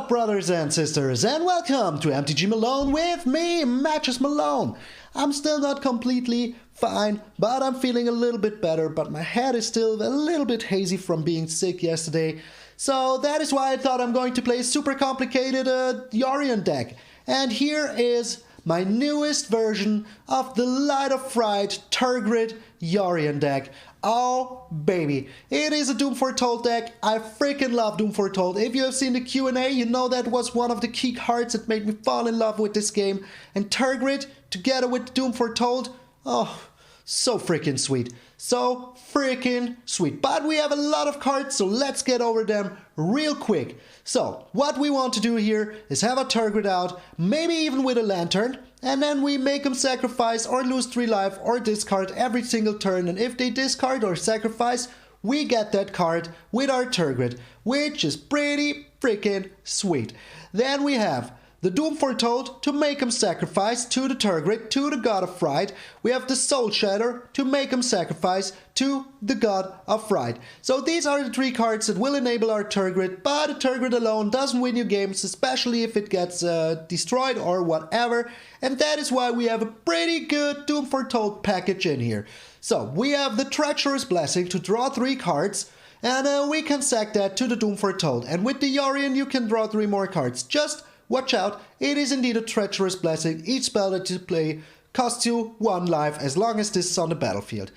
brothers and sisters, and welcome to MTG Malone with me, MTG Malone. I'm still not completely fine, but I'm feeling a little bit better, but my head is still a little bit hazy from being sick yesterday. So that is why I thought I'm going to play a super complicated Yorion deck. And here is my newest version of the Light of Fright Tergrid Yorion deck. Oh baby, it is a Doom Foretold deck. I freaking love Doom Foretold. If you have seen the Q&A, you know that was one of the key cards that made me fall in love with this game. And Tergrid, together with Doom Foretold, oh, so freaking sweet. So freaking sweet. But we have a lot of cards, so let's get over them real quick. So, what we want to do here is have a Tergrid out, maybe even with a Lantern, and then we make them sacrifice or lose 3 life or discard every single turn, and if they discard or sacrifice, we get that card with our Tergrid, which is pretty freaking sweet. Then we have the Doom Foretold to make him sacrifice to the Tergrid, to the God of Fright. We have the Soul Shatter to make him sacrifice to the God of Fright. So these are the 3 cards that will enable our Tergrid, but the Tergrid alone doesn't win you games, especially if it gets destroyed or whatever. And that is why we have a pretty good Doom Foretold package in here. So we have the Treacherous Blessing to draw 3 cards. And we can sack that to the Doom Foretold. And with the Yorion you can draw 3 more cards. Just watch out, it is indeed a Treacherous Blessing. Each spell that you play costs you 1 life as long as this is on the battlefield.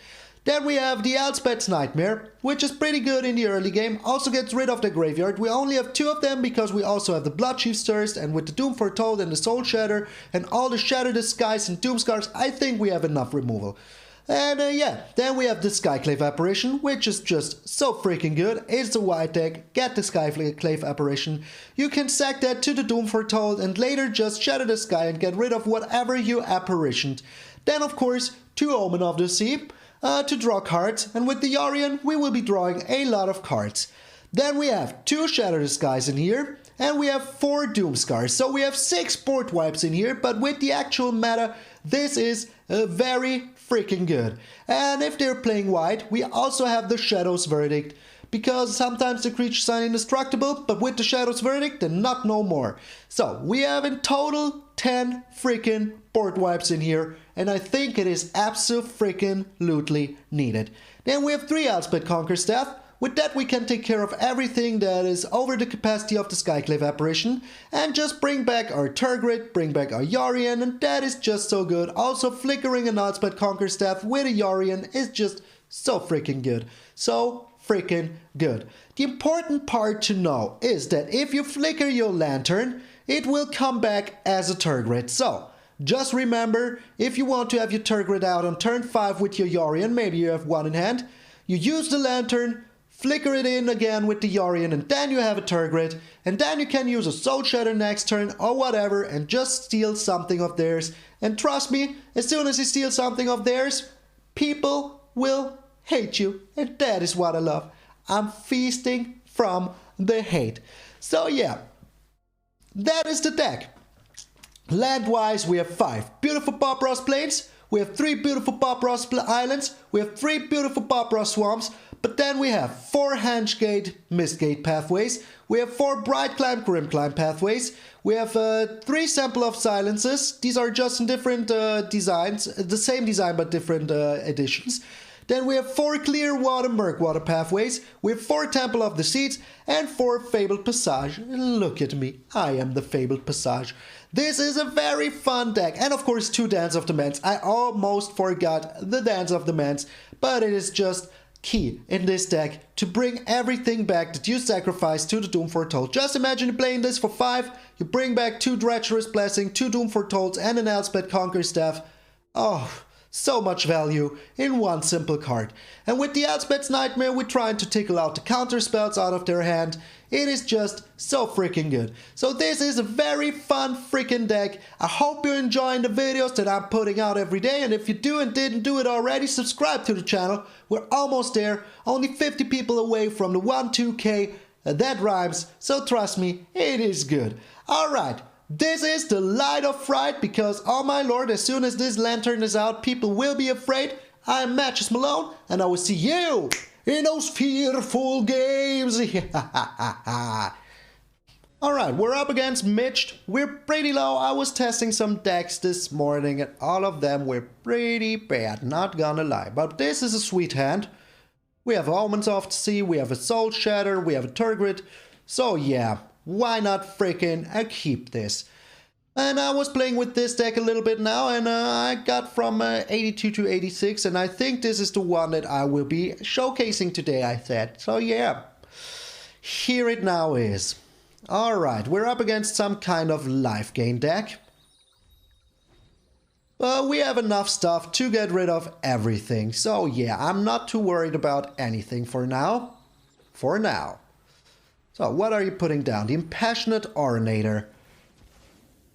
Then we have the Elspeth's Nightmare, which is pretty good in the early game. Also gets rid of the graveyard. We only have 2 of them because we also have the Bloodchief's Thirst, and with the Doom Foretold and the Soul Shatter and all the Shatter Disguise and Doom Scars, I think we have enough removal. And yeah, then we have the Skyclave Apparition, which is just so freaking good. It's a white deck, get the Skyclave Apparition. You can sack that to the Doom Foretold and later just shatter the sky and get rid of whatever you apparitioned. Then of course, 2 Omen of the Sea to draw cards, and with the Yorion we will be drawing a lot of cards. Then we have 2 Shatter the Skies in here, and we have 4 Doom Scars. So we have 6 board wipes in here, but with the actual meta, this is very freaking good. And if they're playing white, we also have the Shadow's Verdict, because sometimes the creatures are indestructible, but with the Shadow's Verdict, they're not no more. So we have in total 10 freaking board wipes in here, and I think it is absolutely needed. Then we have 3 Elspeth Conquerstaff. With that we can take care of everything that is over the capacity of the Skyclave Apparition and just bring back our Tergrid, bring back our Yorion, and that is just so good. Also flickering an Elspeth Conquerstaff with a Yorion is just so freaking good. So freaking good. The important part to know is that if you flicker your Lantern, it will come back as a Tergrid. So just remember, if you want to have your Tergrid out on turn 5 with your Yorion, maybe you have 1 in hand, you use the Lantern, flicker it in again with the Yorion, and then you have a Tergrid, and then you can use a Soul Shatter next turn or whatever and just steal something of theirs. And trust me, as soon as you steal something of theirs, people will hate you, and that is what I love. I'm feasting from the hate. So yeah, that is the deck. Land-wise, we have 5 beautiful Bob Ross Plains, we have 3 beautiful Bob Ross Islands, we have 3 beautiful Bob Ross Swamps, but then we have 4 Hengate Mistgate pathways, we have 4 Bright Climb Grim Climb pathways, we have 3 Sample of Silences. These are just in different designs, the same design but different editions. Then we have 4 Clear Water Murkwater pathways, we have 4 Temple of the Seeds, and 4 Fabled Passage. Look at me, I am the Fabled Passage. This is a very fun deck, and of course 2 Dance of the Mans. I almost forgot the Dance of the Mans, but it is just key in this deck to bring everything back that you sacrifice to the Doom Foretold. Just imagine you playing this for 5, you bring back 2 Treacherous Blessing, 2 Doom Foretold, and an Elspeth Conquerstaff. Oh, so much value in one simple card. And with the Elspeth's Nightmare, we're trying to tickle out the counter spells out of their hand. It is just so freaking good. So this is a very fun freaking deck. I hope you're enjoying the videos that I'm putting out every day. And if you do and didn't do it already, subscribe to the channel. We're almost there. Only 50 people away from the 1-2K. That rhymes. So trust me, it is good. Alright. This is the Light of Fright, because, oh my lord, as soon as this Lantern is out, people will be afraid. I'm MtgA Malone, and I will see you in those fearful games. Alright, we're up against Mitch. We're pretty low. I was testing some decks this morning and all of them were pretty bad, not gonna lie. But this is a sweet hand. We have Omens of the Sea, we have a Soul Shatter, we have a Tergrid. So yeah, why not freaking keep this? And I was playing with this deck a little bit now and I got from 82 to 86 and I think this is the one that I will be showcasing today, I said. So yeah, here it now is. Alright, we're up against some kind of life gain deck. But we have enough stuff to get rid of everything. So yeah, I'm not too worried about anything for now. For now. So what are you putting down? The Impassionate Orator.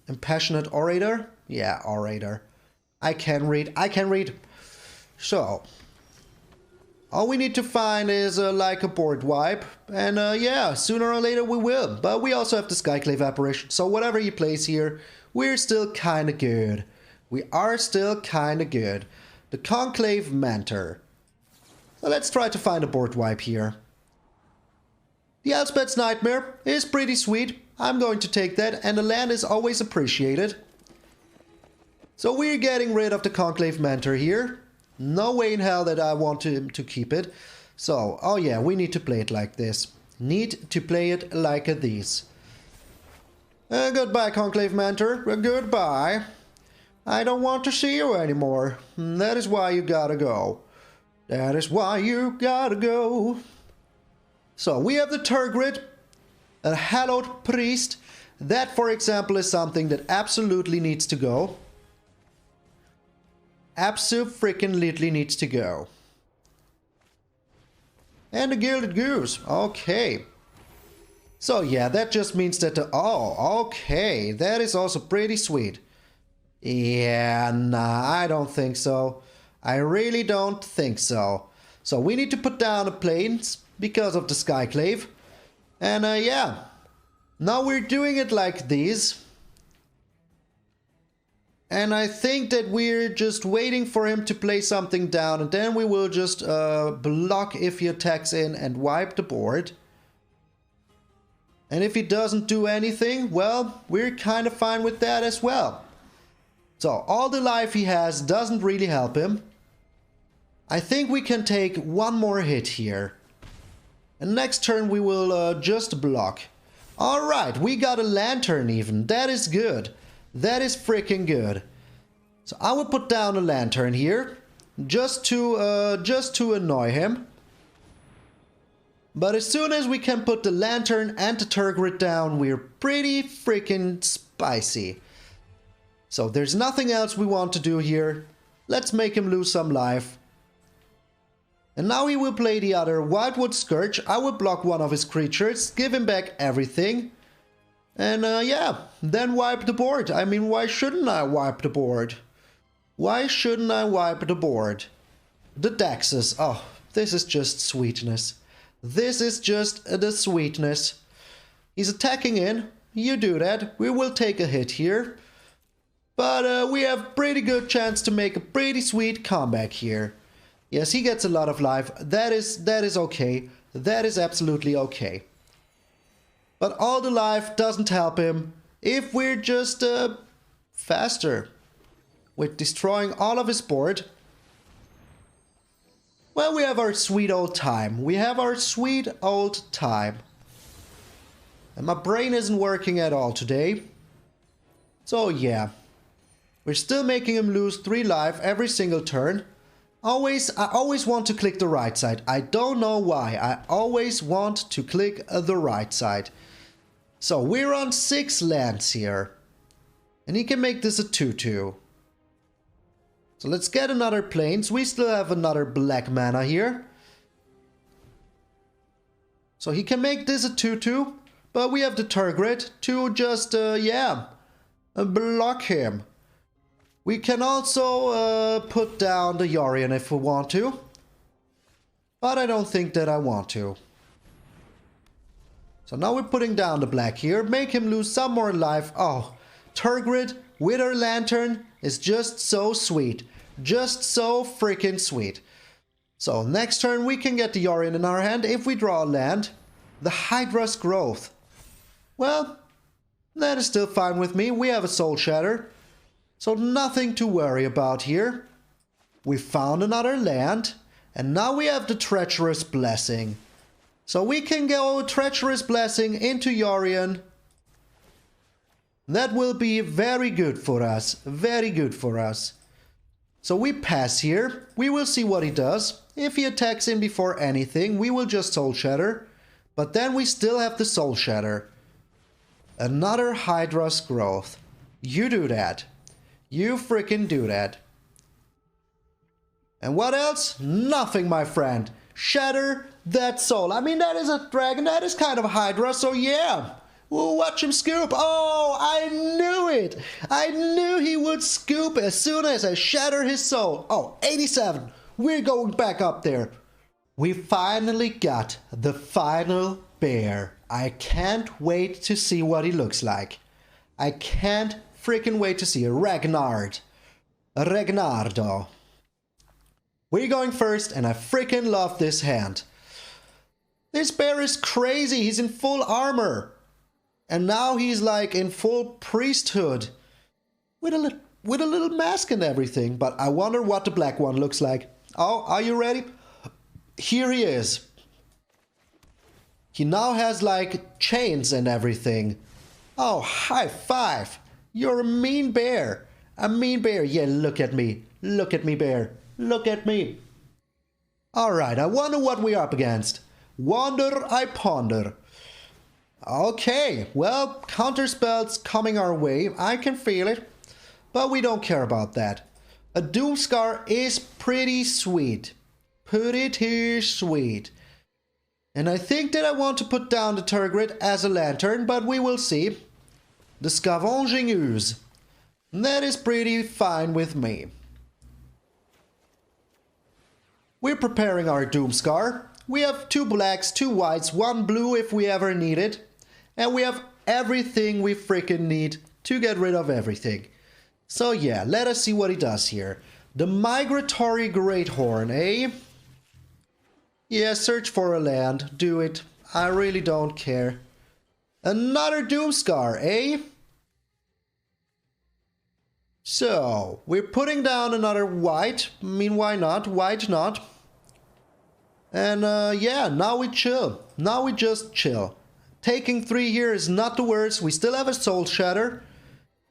Impassionate Orator? Yeah, Orator. I can read. So, all we need to find is like a board wipe. And yeah, sooner or later we will. But we also have the Skyclave Apparition. So whatever he plays here, we're still kind of good. We are still kind of good. The Conclave Mentor. So let's try to find a board wipe here. The Elspeth's Nightmare is pretty sweet. I'm going to take that, and the land is always appreciated. So we're getting rid of the Conclave Mentor here. No way in hell that I want him to keep it. So, oh yeah, we need to play it like this. Need to play it like this. Goodbye, Conclave Mentor. Goodbye. I don't want to see you anymore. That is why you gotta go. That is why you gotta go. So, we have the Tergrid. A Hallowed Priest. That, for example, is something that absolutely needs to go. Absolutely needs to go. And the Gilded Goose. Okay. So yeah, that just means that the... Oh, okay. That is also pretty sweet. Yeah, nah, I don't think so. I really don't think so. So we need to put down the planes because of the Skyclave. And yeah, now we're doing it like this. And I think that we're just waiting for him to play something down. And then we will just block if he attacks in and wipe the board. And if he doesn't do anything, well, we're kind of fine with that as well. So all the life he has doesn't really help him. I think we can take one more hit here. And next turn we will just block. Alright, we got a Lantern even. That is good. That is freaking good. So I will put down a Lantern here. Just to annoy him. But as soon as we can put the Lantern and the Tergrid down, we're pretty freaking spicy. So there's nothing else we want to do here. Let's make him lose some life. And now he will play the other Wildwood Scourge. I will block one of his creatures, give him back everything. And yeah, then wipe the board. I mean, why shouldn't I wipe the board? Why shouldn't I wipe the board? The Daxes. Oh, this is just sweetness. This is just the sweetness. He's attacking in. You do that. We will take a hit here. But we have pretty good chance to make a pretty sweet comeback here. Yes, he gets a lot of life. That is okay. That is absolutely okay. But all the life doesn't help him if we're just faster with destroying all of his board. Well, we have our sweet old time. We have our sweet old time. And my brain isn't working at all today. So yeah. We're still making him lose 3 life every single turn. I always want to click the right side. I don't know why. I always want to click the right side. So we're on 6 lands here. And he can make this a 2/2. So let's get another plains. We still have another black mana here. So he can make this a 2/2. But we have the Tergrid to just, yeah, block him. We can also put down the Yorion if we want to. But I don't think that I want to. So now we're putting down the black here. Make him lose some more life. Oh, Tergrid with her Lantern is just so sweet. Just so freaking sweet. So next turn we can get the Yorion in our hand if we draw a land. The Hydra's Growth. Well, that is still fine with me. We have a Soul Shatter, so nothing to worry about here. We found another land, and now we have the Treacherous Blessing. So we can go Treacherous Blessing into Yorion. That will be very good for us. Very good for us. So we pass here. We will see what he does. If he attacks in before anything, we will just Soul Shatter. But then we still have the Soul Shatter. Another Hydra's Growth. You do that. You freaking do that. And what else? Nothing, my friend. Shatter that soul. I mean, that is a dragon. That is kind of a Hydra, so yeah. We'll watch him scoop. Oh, I knew it. I knew he would scoop as soon as I shatter his soul. Oh, 87. We're going back up there. We finally got the final bear. I can't wait to see what he looks like. I can't freaking wait to see a Ragnardo. We're going first, and I freaking love this hand. This bear is crazy. He's in full armor. And now he's like in full priesthood. With a little mask and everything. But I wonder what the black one looks like. Oh, are you ready? Here he is. He now has like chains and everything. Oh, high five. You're a mean bear. A mean bear. Yeah, look at me. Look at me, bear. Look at me. Alright, I wonder what we're up against. Wonder I ponder. Okay, well, counterspells coming our way. I can feel it. But we don't care about that. A Doomscar is pretty sweet. Pretty sweet. And I think that I want to put down the Tergrid as a lantern, but we will see. The Scavenging Ooze. That is pretty fine with me. We're preparing our Doomscar. We have 2 blacks, 2 whites, 1 blue if we ever need it. And we have everything we freaking need to get rid of everything. So yeah, let us see what he does here. The Migratory Greathorn, eh? Yeah, search for a land. Do it. I really don't care. Another Doomscar, eh? So, we're putting down another white. I mean, why not? White not. And yeah, now we chill. Now we just chill. Taking 3 here is not the worst. We still have a Soul Shatter.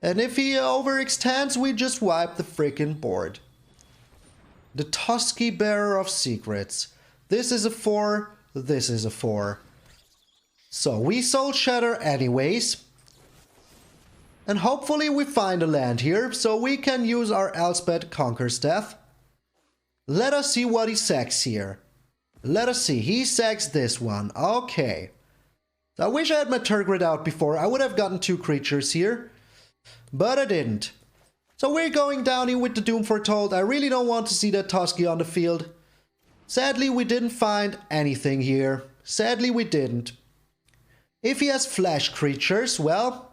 And if he overextends, we just wipe the freaking board. The Tusky Bearer of Secrets. This is a 4. This is a 4. So we Soul Shatter anyways. And hopefully we find a land here, so we can use our Elspeth Conquers Death. Let us see what he sacks here. Let us see, he sacks this one, okay. I wish I had my Tergrid out before, I would have gotten 2 creatures here. But I didn't. So we're going down here with the Doom Foretold. I really don't want to see that Tusky on the field. Sadly, we didn't find anything here. Sadly, we didn't. If he has flash creatures, well,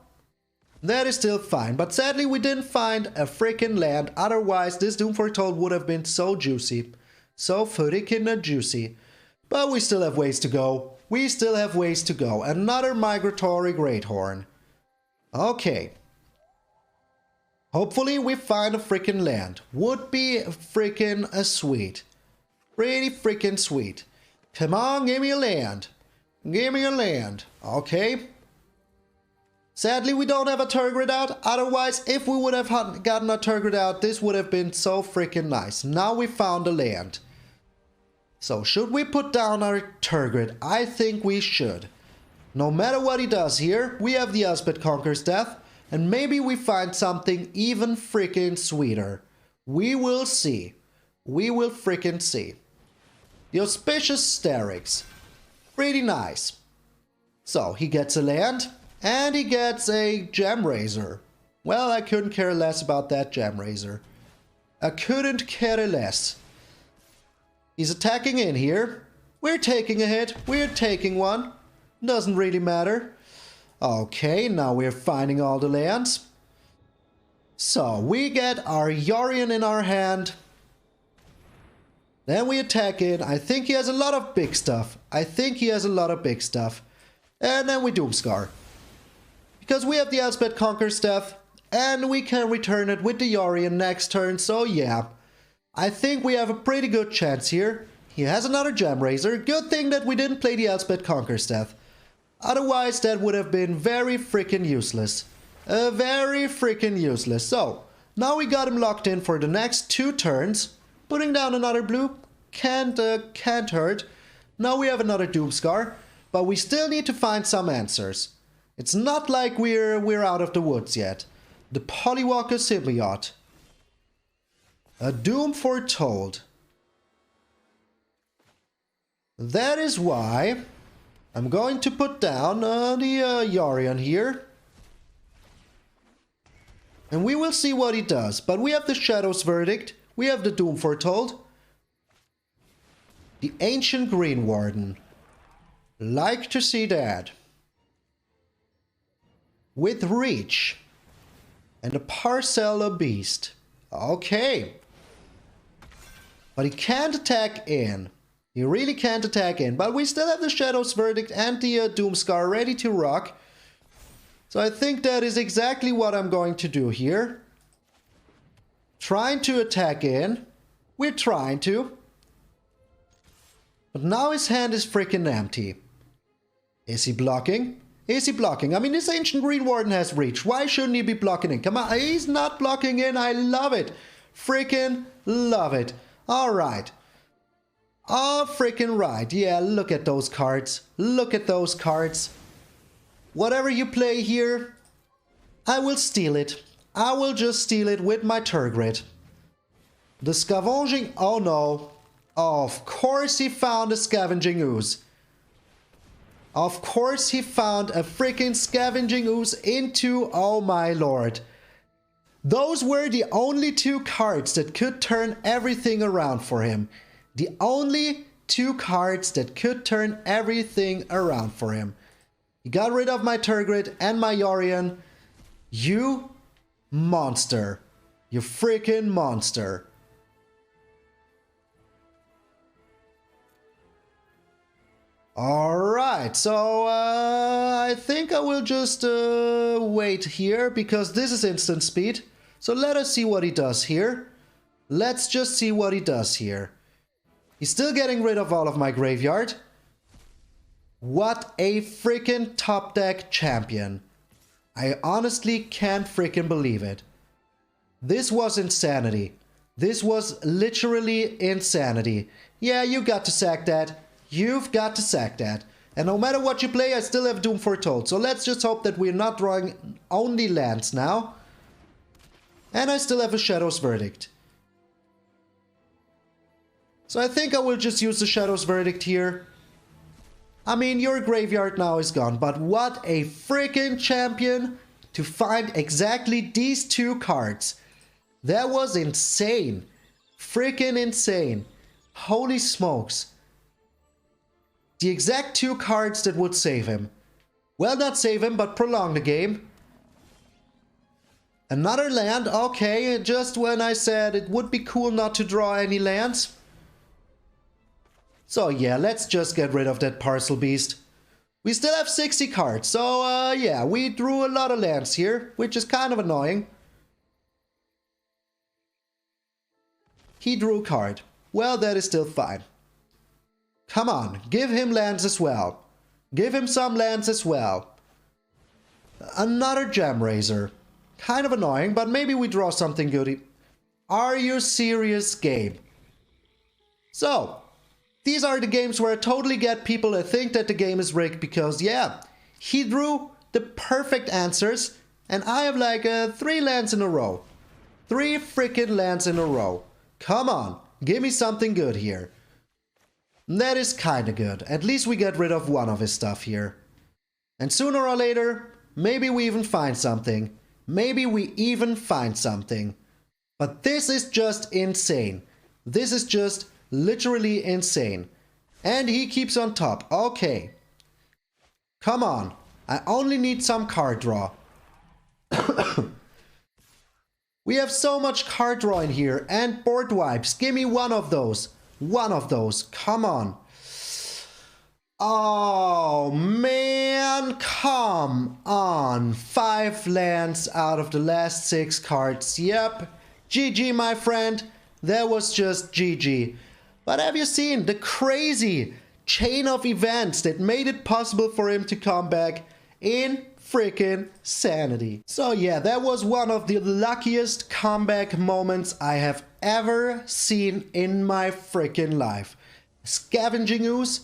that is still fine. But sadly, we didn't find a freaking land. Otherwise, this Doom Foretold would have been so juicy. So freaking juicy. But we still have ways to go. We still have ways to go. Another Migratory Greathorn. Okay. Hopefully we find a freaking land. Would be freaking sweet. Pretty freaking sweet. Come on, give me a land. Give me a land. Okay. Sadly, we don't have a Tergrid out. Otherwise, if we would have gotten a Tergrid out, this would have been so freaking nice. Now we found a land. So, should we put down our Tergrid? I think we should. No matter what he does here, we have the Elspeth Conquers Death. And maybe we find something even freaking sweeter. We will see. We will freaking see. The Auspicious Sterix. Pretty nice. So, he gets a land. And he gets a Gem Razor. Well, I couldn't care less about that Gem Razor. I couldn't care less. He's attacking in here. We're taking a hit. We're taking one. Doesn't really matter. Okay, now we're finding all the lands. So, we get our Yorion in our hand. Then we attack in. I think he has a lot of big stuff. And then we Doomscar. Because we have the Elspeth Conquer Staff, and we can return it with the Yorion next turn, so yeah. I think we have a pretty good chance here. He has another Gem Razor. Good thing that we didn't play the Elspeth Conquer Staff. Otherwise, that would have been very freaking useless. Very freaking useless. So, now we got him locked in for the next 2 turns. Putting down another blue can't hurt. Now we have another Doomscar, but we still need to find some answers. It's not like we're out of the woods yet. The Polywalker Symbiote. A Doom Foretold. That is why I'm going to put down the Yorion here. And we will see what he does. But we have the Shadow's Verdict. We have the Doom Foretold. The Ancient Green Warden. Like to see that. With Reach. And a Parcella Beast. Okay. But he can't attack in. He really can't attack in. But we still have the Shadow's Verdict and the Doomscar ready to rock. So I think that is exactly what I'm going to do here. Trying to attack in. We're trying to. But now his hand is freaking empty. Is he blocking? Is he blocking? I mean, this Ancient Green Warden has reach. Why shouldn't he be blocking in? Come on, he's not blocking in. I love it. Freaking love it. Alright. Oh, freaking right. Yeah, look at those cards. Look at those cards. Whatever you play here, I will steal it. I will just steal it with my Tergrid. The Scavenging... Oh no. Of course he found a Scavenging Ooze. Of course he found a freaking Scavenging Ooze into... Oh my lord. Those were the only 2 cards that could turn everything around for him. The only 2 cards that could turn everything around for him. He got rid of my Tergrid and my Yorion. You monster. You freaking monster. Alright, so I think I will just wait here because this is instant speed. So let us see what he does here. Let's just see what he does here. He's still getting rid of all of my graveyard. What a freaking top deck champion. I honestly can't freaking believe it. This was insanity. This was literally insanity. Yeah, you got to sack that. You've got to sack that. And no matter what you play, I still have Doom Foretold. So let's just hope that we're not drawing only lands now. And I still have a Shadow's Verdict. So I think I will just use the Shadow's Verdict here. I mean, your graveyard now is gone, but what a freaking champion to find exactly these 2 cards. That was insane. Freaking insane. Holy smokes. The exact 2 cards that would save him. Well, not save him, but prolong the game. Another land, okay, just when I said it would be cool not to draw any lands. So yeah, let's just get rid of that Parcel Beast. We still have 60 cards, so yeah, we drew a lot of lands here, which is kind of annoying. He drew a card. Well, that is still fine. Come on, give him lands as well. Give him some lands as well. Another Gem Razor. Kind of annoying, but maybe we draw something good. Are you serious, game? So, these are the games where I totally get people that think that the game is rigged because, yeah, he drew the perfect answers and I have like 3 lands in a row. 3 freaking lands in a row. Come on, give me something good here. That is kinda good. At least we get rid of one of his stuff here. And sooner or later, maybe we even find something. Maybe we even find something. But this is just insane. This is just literally insane. And he keeps on top. Okay. Come on. I only need some card draw. We have so much card draw in here. And board wipes. Give me one of those. One of those. Come on. Oh man, come on. 5 lands out of the last 6 cards. Yep, GG my friend. That was just GG. But have you seen the crazy chain of events that made it possible for him to come back in freaking sanity? So yeah, that was one of the luckiest comeback moments I have ever seen in my freaking life. Scavenging Ooze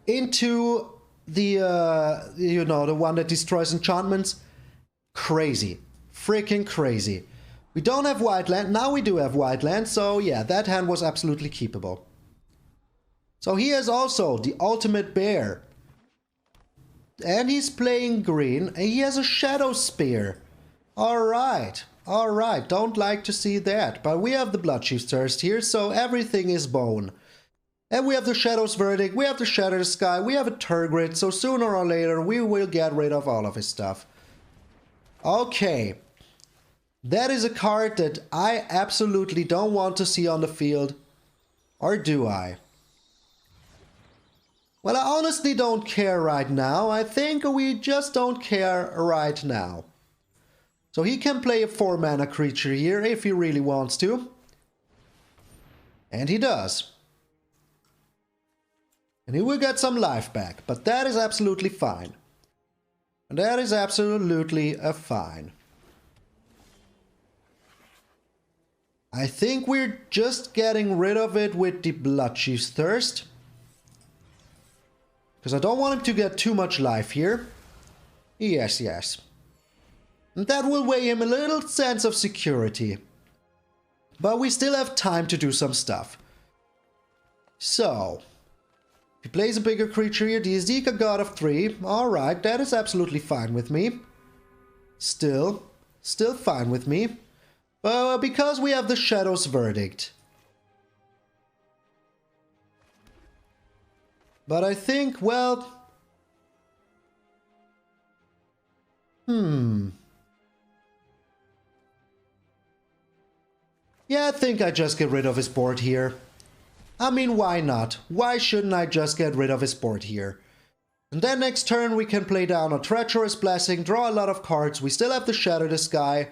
into the, you know, the one that destroys enchantments. Crazy. Freaking crazy. We don't have white land. Now we do have white land. So yeah, that hand was absolutely keepable. So he is also the ultimate bear. And he's playing green. And he has a shadow spear. Alright. Alright. Don't like to see that. But we have the Bloodchief's Thirst here. So everything is bone. And we have the Shadow's Verdict, we have the Shatter the Sky, we have a Tergrid, so sooner or later we will get rid of all of his stuff. Okay. That is a card that I absolutely don't want to see on the field. Or do I? Well, I honestly don't care right now. I think we just don't care right now. So he can play a 4-mana creature here if he really wants to. And he does. And he will get some life back, but that is absolutely fine. And that is absolutely fine. I think we're just getting rid of it with the Bloodchief's Thirst. Because I don't want him to get too much life here. Yes, yes. And that will weigh him a little sense of security. But we still have time to do some stuff. So... he plays a bigger creature here, the MtgA God of 3. Alright, that is absolutely fine with me. Still fine with me. Because we have the Shadow's Verdict. But I think, well... yeah, I think I just get rid of his board here. I mean, why not? Why shouldn't I just get rid of his board here? And then next turn we can play down a Treacherous Blessing, draw a lot of cards, we still have the Shatter the Sky,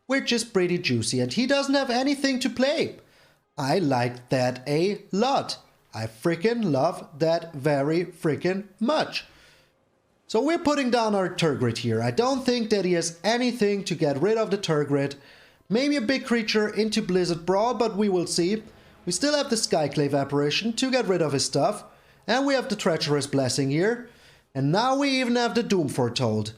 which is pretty juicy, and he doesn't have anything to play. I like that a lot. I freaking love that very freaking much. So we're putting down our Tergrid here. I don't think that he has anything to get rid of the Tergrid. Maybe a big creature into Blizzard Brawl, but we will see. We still have the Skyclave Apparition to get rid of his stuff. And we have the Treacherous Blessing here. And now we even have the Doom Foretold.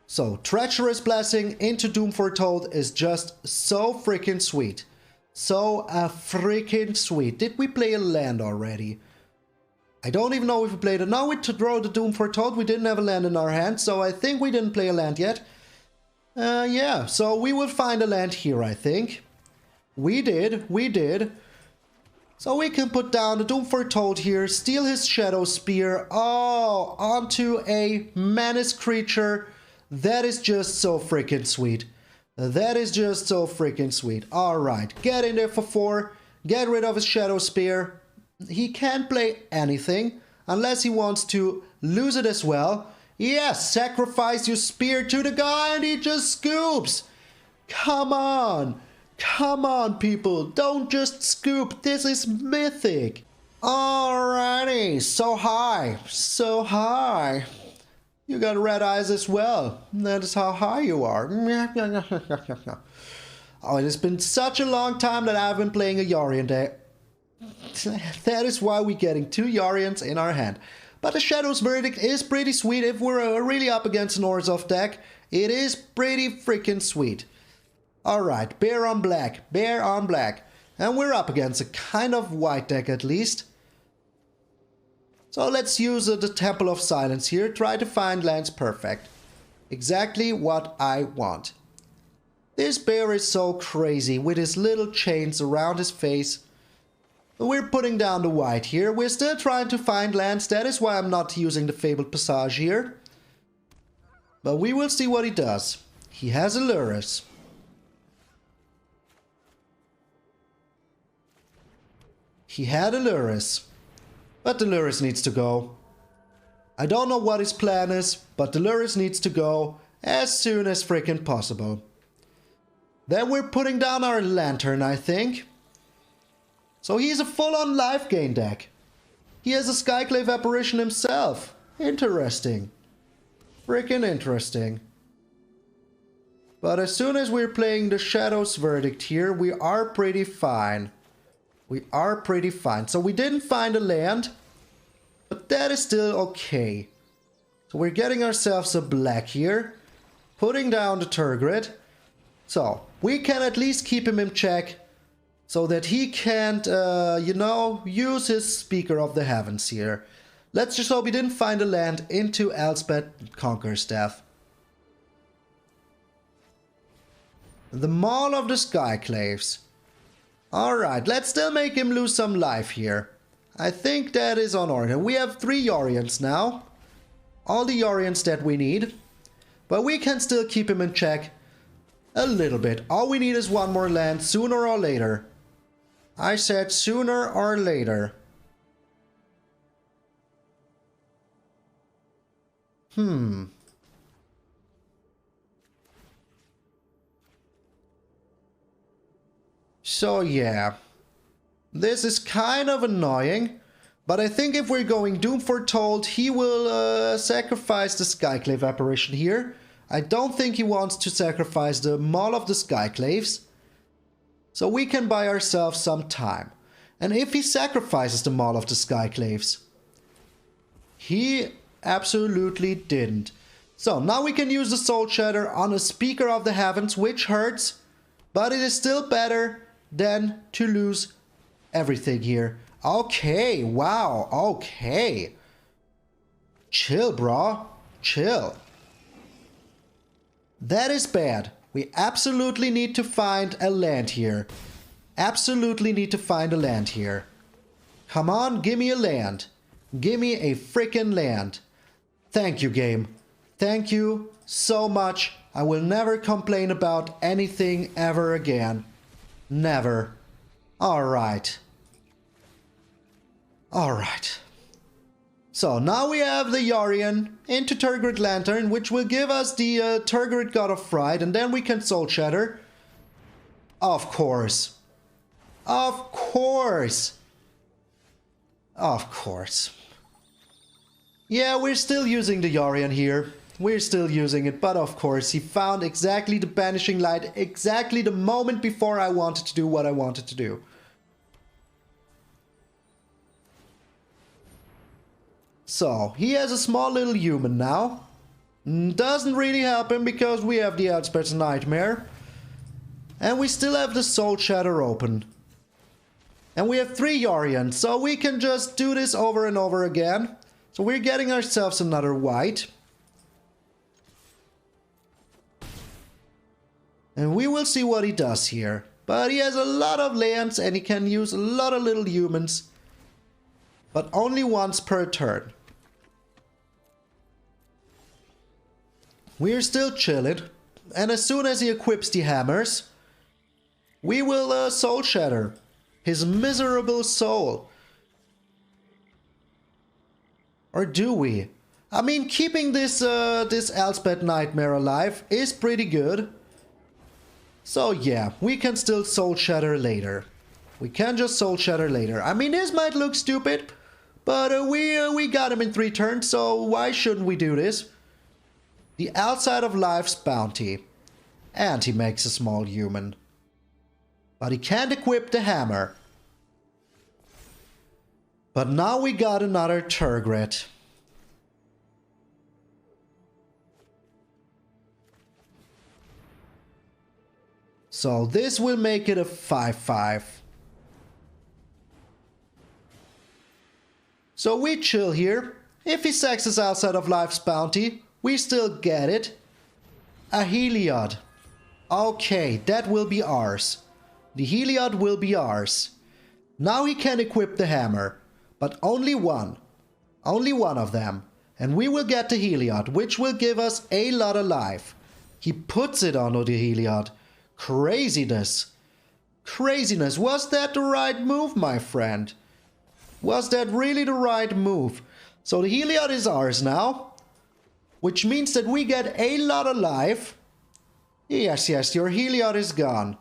So, Treacherous Blessing into Doom Foretold is just so freaking sweet. So freaking sweet. Did we play a land already? I don't even know if we played it. No, we draw the Doom Foretold. We didn't have a land in our hand, so I think we didn't play a land yet. Yeah, so we will find a land here, I think. We did. So we can put down the Doom Foretold here, steal his Shadow Spear, oh, onto a Menace creature. That is just so freaking sweet. That is just so freaking sweet. Alright, get in there for 4, get rid of his Shadow Spear. He can't play anything, unless he wants to lose it as well. Yes, sacrifice your spear to the guy and he just scoops. Come on. Come on, people. Don't just scoop. This is Mythic. Alrighty. So high. So high. You got red eyes as well. That is how high you are. Oh, it has been such a long time that I've been playing a Yorion deck. That is why we're getting 2 Yorions in our hand. But the Shadow's Verdict is pretty sweet if we're really up against an Orzhov deck. It is pretty freaking sweet. Alright, bear on black. And we're up against a kind of white deck at least. So let's use the Temple of Silence here. Try to find lands perfect. Exactly what I want. This bear is so crazy with his little chains around his face. We're putting down the white here. We're still trying to find lands. That is why I'm not using the Fabled Passage here. But we will see what he does. He has a Lurrus. He had a Lurrus. But Delirious needs to go. I don't know what his plan is, but Delirious needs to go as soon as freaking possible. Then we're putting down our Lantern, I think. So he's a full-on life gain deck. He has a Skyclave Apparition himself. Interesting. Freaking interesting. But as soon as we're playing the Shadow's Verdict here, we are pretty fine. We are pretty fine. So we didn't find a land, but that is still okay. So we're getting ourselves a black here, putting down the Tergrid. So we can at least keep him in check so that he can't, you know, use his Speaker of the Heavens here. Let's just hope he didn't find a land into Elspeth Conqueror's Death. The Maul of the Skyclaves. Alright, let's still make him lose some life here. I think that is on order. We have 3 Yorions now. All the Yorions that we need. But we can still keep him in check a little bit. All we need is 1 more land sooner or later. I said sooner or later. So yeah, this is kind of annoying, but I think if we're going Doom Foretold, he will sacrifice the Skyclave Apparition here. I don't think he wants to sacrifice the Maul of the Skyclaves, so we can buy ourselves some time. And if he sacrifices the Maul of the Skyclaves, he absolutely didn't. So now we can use the Soul Shatter on a Speaker of the Heavens, which hurts, but it is still better than to lose everything here. Okay, wow, okay. Chill, bro. Chill. That is bad. We absolutely need to find a land here. Absolutely need to find a land here. Come on, give me a land. Give me a freaking land. Thank you, game. Thank you so much. I will never complain about anything ever again. Never. Alright. Alright. So now we have the Yorion into Tergrid Lantern, which will give us the Tergrid God of Fright, and then we can Soul Shatter. Of course. Of course. Of course. Yeah, we're still using the Yorion here. We're still using it, but of course, he found exactly the Banishing Light, exactly the moment before I wanted to do what I wanted to do. So, he has a small little human now. Doesn't really help him because we have the Elspeth's Nightmare. And we still have the Soul Shatter open. And we have 3 Yorions, so we can just do this over and over again. So we're getting ourselves another white. And we will see what he does here. But he has a lot of lands and he can use a lot of little humans. But only once per turn. We're still chilling. And as soon as he equips the hammers, we will Soul Shatter his miserable soul. Or do we? I mean, keeping this this Elspeth Nightmare alive is pretty good. So yeah, we can still Soul Shatter later. We can just Soul Shatter later. I mean, this might look stupid, but we got him in 3 turns, so why shouldn't we do this? The Outside of Life's Bounty. And he makes a small human. But he can't equip the hammer. But now we got another Tergrid. So this will make it a 5/5. So we chill here. If he sexes Outside of Life's Bounty, we still get it. A Heliod. Okay, that will be ours. The Heliod will be ours. Now he can equip the hammer, but only one. Only one of them. And we will get the Heliod, which will give us a lot of life. He puts it onto the Heliod. Craziness. Craziness. Was that the right move, my friend? Was that really the right move? So the Heliod is ours now, which means that we get a lot of life. Yes, yes, your Heliod is gone.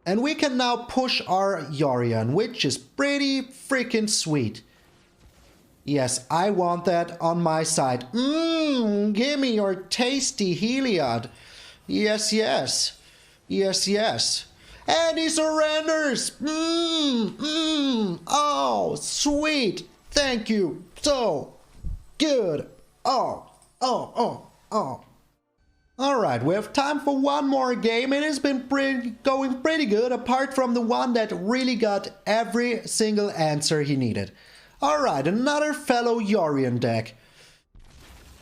And we can now push our Yorion, which is pretty freaking sweet. Yes, I want that on my side. Give me your tasty Heliod. Yes, yes. Yes, yes. And he surrenders. Oh, sweet. Thank you. So good. Oh. Alright, we have time for one more game. It has been going pretty good, apart from the one that really got every single answer he needed. Alright, another fellow Yorion deck.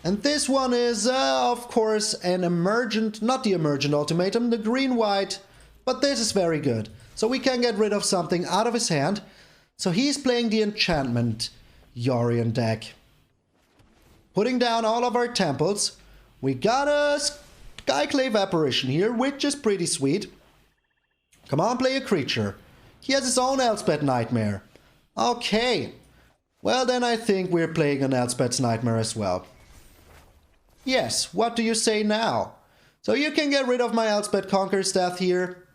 And this one is, of course, an emergent, not the emergent ultimatum, the green-white, but this is very good. So we can get rid of something out of his hand. So he's playing the enchantment Yorion deck. Putting down all of our temples. We got a Skyclave Apparition here, which is pretty sweet. Come on, play a creature. He has his own Elspeth Nightmare. Okay. Well, then I think we're playing an Elspeth's Nightmare as well. Yes, what do you say now? So you can get rid of my Elspeth Conqueror's Death here.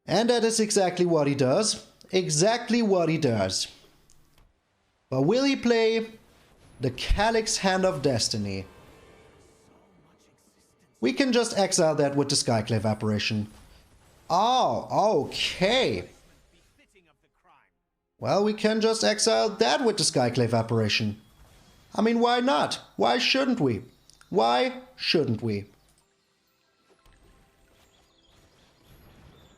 And that is exactly what he does. Exactly what he does. But will he play the Calyx Hand of Destiny? We can just exile that with the Skyclave Apparition. Oh, okay. Well, we can just exile that with the Skyclave Apparition. I mean, why not? Why shouldn't we? Why shouldn't we?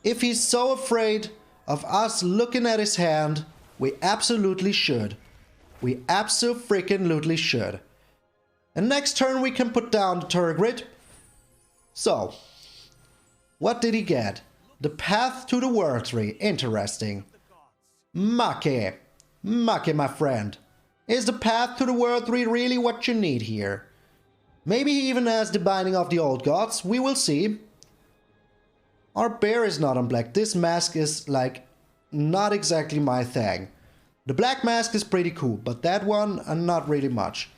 If he's so afraid of us looking at his hand, we absolutely should. We abso-freaking-lutely should. And next turn we can put down the Tergrid. So, what did he get? The Path to the World Tree. Interesting. MtgA. MtgA, my friend. Is the Path to the World Tree really what you need here? Maybe he even has the Binding of the Old Gods. We will see. Our bear is not on black. This mask is, like, not exactly my thing. The black mask is pretty cool, but that one, not really much.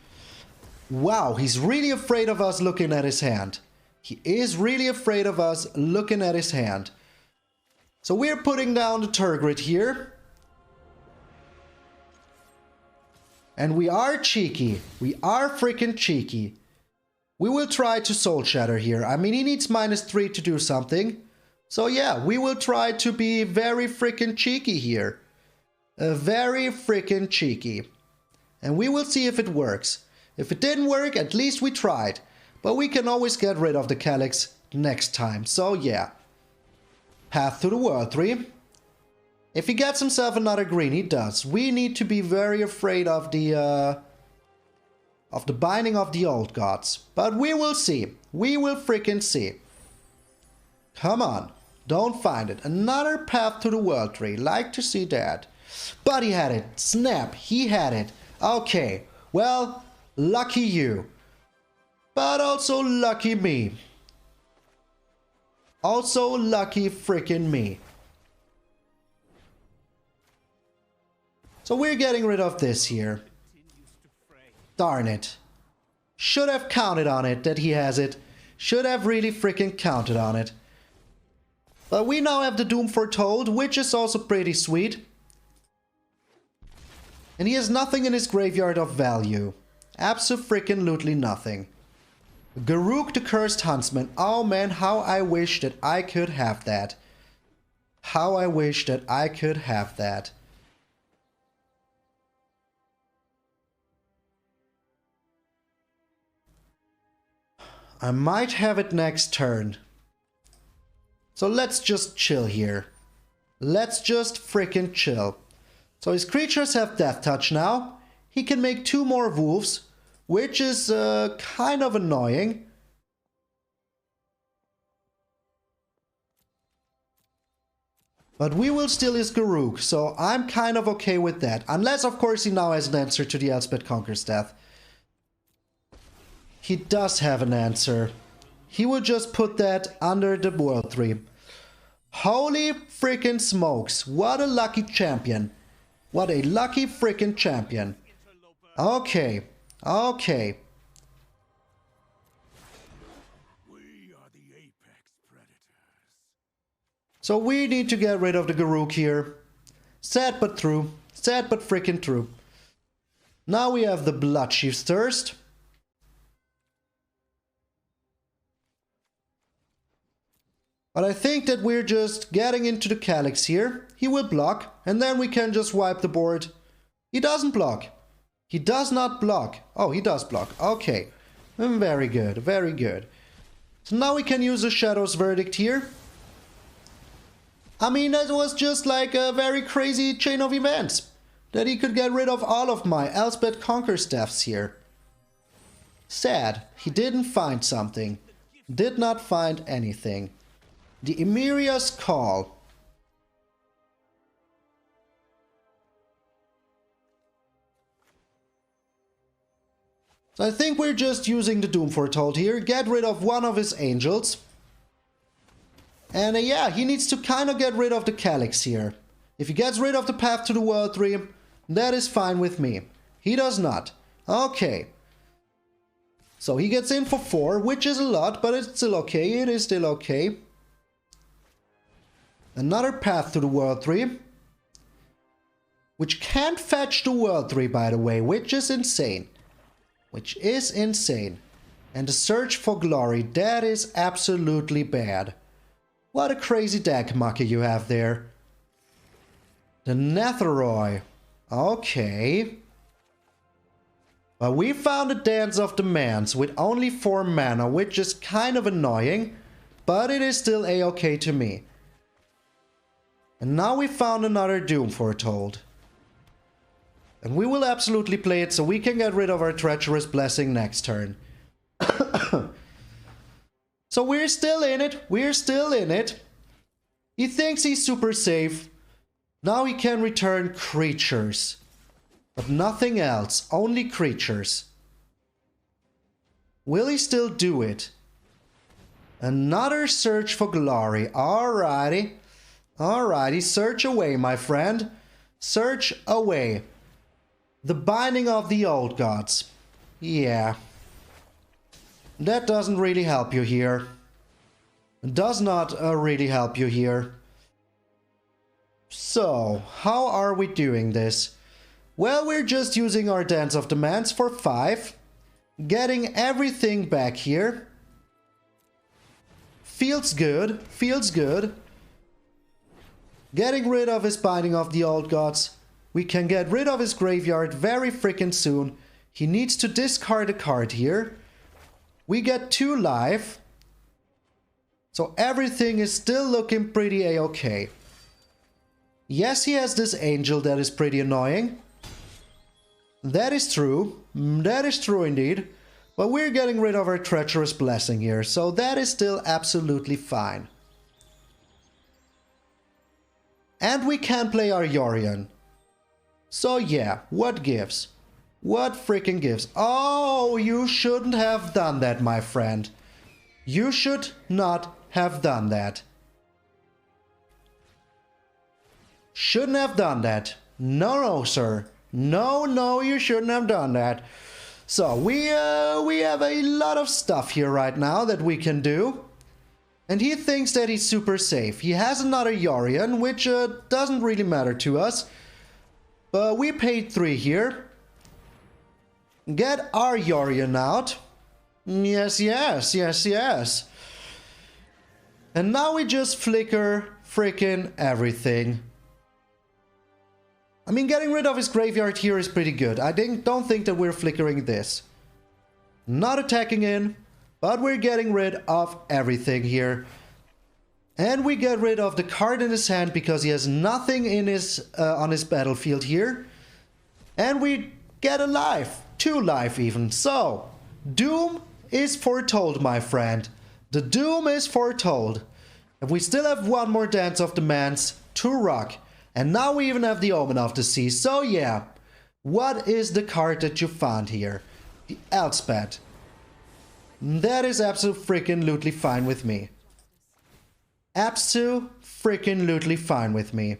Wow, he's really afraid of us looking at his hand. He is really afraid of us looking at his hand. So we're putting down the Tergrid here. And we are cheeky. We are freaking cheeky. We will try to Soul Shatter here. I mean, he needs -3 to do something. So yeah, we will try to be very freaking cheeky here. Very freaking cheeky. And we will see if it works. If it didn't work, at least we tried. But we can always get rid of the Calyx next time. So yeah. Path to the World Tree. If he gets himself another green, he does. We need to be very afraid of the Binding of the Old Gods. But we will see. We will freaking see. Come on. Don't find it. Another Path to the World Tree. Like to see that. But he had it. Snap. He had it. Okay. Well, lucky you. But also lucky me. Also lucky freaking me. So we're getting rid of this here. Darn it. Should have counted on it that he has it. Should have really freaking counted on it. But we now have the Doom Foretold, which is also pretty sweet. And he has nothing in his graveyard of value. Abso-freaking-lutely nothing. Garruk the Cursed Huntsman. Oh man, how I wish that I could have that. How I wish that I could have that. I might have it next turn. So let's just chill here. Let's just freaking chill. So his creatures have Death Touch now. He can make 2 more wolves, which is kind of annoying. But we will steal his Garruk, so I'm kind of okay with that. Unless, of course, he now has an answer to the Elspeth Conqueror's Death. He does have an answer. He will just put that under the World Tree. Holy freaking smokes. What a lucky champion. What a lucky freaking champion. Okay. Okay. We are the apex predators. So we need to get rid of the Garruk here. Sad but true. Sad but freaking true. Now we have the Bloodchief's Thirst. But I think that we're just getting into the Calyx here. He will block, and then we can just wipe the board. He doesn't block. He does not block. Oh, he does block. Okay. Very good, very good. So now we can use the Shadow's Verdict here. I mean, that was just like a very crazy chain of events. That he could get rid of all of my Elspeth Conquer staffs here. Sad. He didn't find something. Did not find anything. The Emiria's Call. So I think we're just using the Doom Foretold here. Get rid of one of his angels. And yeah, he needs to kind of get rid of the Calyx here. If he gets rid of the Path to the World Dream, that is fine with me. He does not. Okay. So he gets in for 4, which is a lot, but it's still okay. It is still okay. Another Path to the World Tree. Which can't fetch the World Tree, by the way, which is insane. Which is insane. And the Search for Glory, that is absolutely bad. What a crazy deck, MtgA, you have there. The Netheroi. Okay. Well, we found a Dance of Demands with only 4 mana, which is kind of annoying. But it is still a-okay to me. And now we found another Doom Foretold. And we will absolutely play it so we can get rid of our Treacherous Blessing next turn. So we're still in it. We're still in it. He thinks he's super safe. Now he can return creatures. But nothing else. Only creatures. Will he still do it? Another Search for Glory. Alrighty. Alrighty, search away, my friend. Search away. The Binding of the Old Gods. Yeah. That doesn't really help you here. Does not really help you here. So, how are we doing this? Well, we're just using our Dance of Demands for 5. Getting everything back here. Feels good. Feels good. Getting rid of his Binding of the Old Gods. We can get rid of his graveyard very freaking soon. He needs to discard a card here. We get 2 life. So everything is still looking pretty a-okay. Yes, he has this angel that is pretty annoying. That is true. That is true indeed. But we're getting rid of our Treacherous Blessing here. So that is still absolutely fine. And we can play our Yorion. So yeah, what gives? What freaking gives? Oh, you shouldn't have done that, my friend. You should not have done that. Shouldn't have done that. No, no, sir. No, no, you shouldn't have done that. So we have a lot of stuff here right now that we can do. And he thinks that he's super safe. He has another Yorion, which doesn't really matter to us. But we paid 3 here. Get our Yorion out. Yes, yes, yes, yes. And now we just flicker freaking everything. I mean, getting rid of his graveyard here is pretty good. I don't think that we're flickering this. Not attacking in. But we're getting rid of everything here. And we get rid of the card in his hand because he has nothing in his on his battlefield here. And we get a life. 2 life even. So, Doom is foretold, my friend. The Doom is foretold. And we still have 1 more Dance of Demands to rock. And now we even have the Omen of the Sea. So yeah, what is the card that you found here? The Elspeth. That is absolutely freaking lootly fine with me. Abso-freaking-lutely fine with me.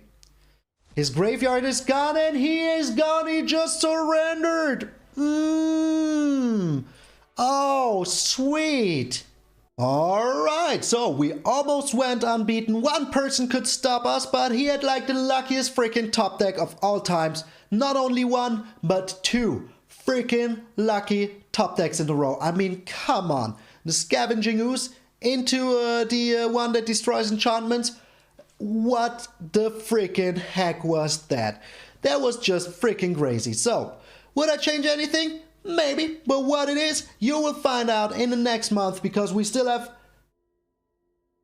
His graveyard is gone and he is gone. He just surrendered. Oh, sweet. Alright, so we almost went unbeaten. One person could stop us, but he had like the luckiest freaking top deck of all times. Not only one, but two freaking lucky top decks in a row. I mean, come on. The Scavenging Ooze into the one that destroys enchantments. What the freaking heck was that? That was just freaking crazy. So, would I change anything? Maybe, but what it is, you will find out in the next month, because we still have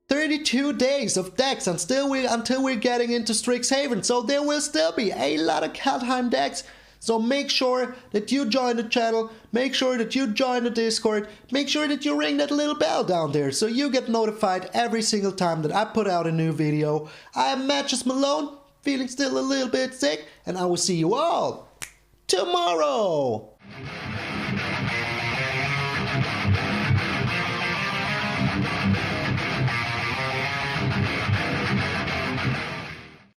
32 days of decks until we're getting into Strixhaven. So there will still be a lot of Kaldheim decks. So make sure that you join the channel, make sure that you join the Discord, make sure that you ring that little bell down there so you get notified every single time that I put out a new video. I am MTgA Malone, feeling still a little bit sick, and I will see you all tomorrow.